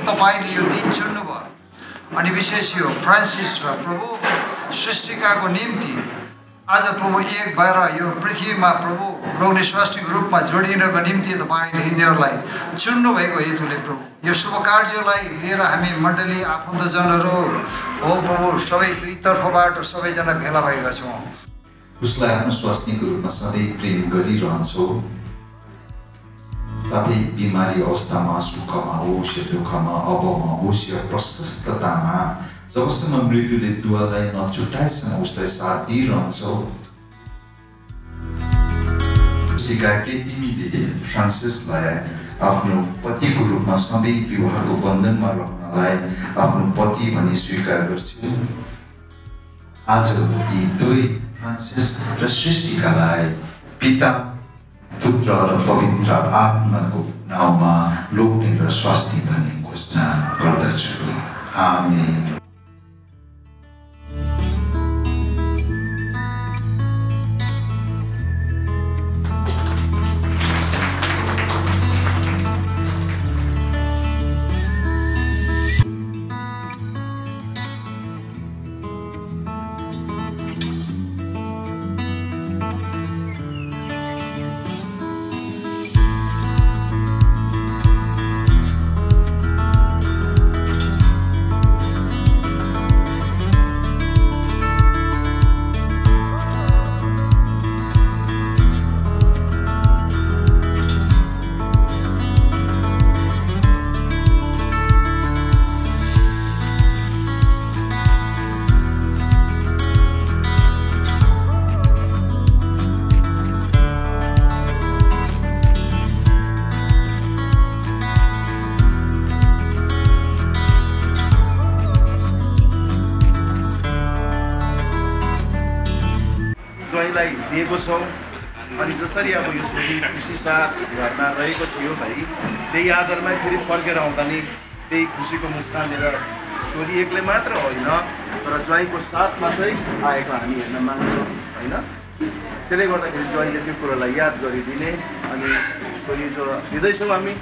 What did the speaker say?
तपाईले यो दिन चुन्नुभयो अनि विशेष यो फ्रान्सिस र प्रभु सृष्टिकाको निम्ति आज प्रभु एक भएर यो पृथ्वीमा प्रभु लोग्ने स्वास्थिको रूपमा जोडिनको निम्ति तपाईले यिनीहरूलाई चुन्नुभएको हेतुले प्रभु यो शुभ कार्यलाई लिएर हामी मण्डली आफन्तजनहरू हो प्रभु सबै दुई तर्फबाट सबैजना भेला भएका छौँ। उसलाई आफ्नो स्वास्नीको रूपमा सधैँ प्रेम गरिरहन्छौँ। साथै बिमारी अवस्थामा सुखमा होस् या दुःखमा अभावमा होस् या प्रशस्ततामा जबसम्म मृत्युले दुवालाई नछुटाएसम्म उसलाई साथ दिइरहन्छौ। के तिमीले फ्रान्सिसलाई आफ्नो पतिको रूपमा सधैँ विवाहको बन्धनमा रहनलाई आफ्नो पति भनी स्वीकार गर्छौ। आज यी दुई फ्रान्सिस र सृष्टिकालाई पिता पुत्र र पवित्र आत्माको नाउँमा लोग्ने र स्वास्नी भनी घोषणा गर्दछु। आमेन। दिएको छौँ अनि जसरी अब यो छोरी खुसी साथ घरमा रहेको थियो भाइ त्यही आधारमा फेरि फर्केर आउँदा नि त्यही खुसीको मुस्कान लिएर छोरी एक्लै मात्र होइन तर ज्वाइँको साथमा चाहिँ आएको हामी हेर्न माग्छौँ होइन। त्यसले गर्दाखेरि ज्वाइँले त्यो कुरोलाई याद गरिदिने अनि छोरी जो दिँदैछौँ हामी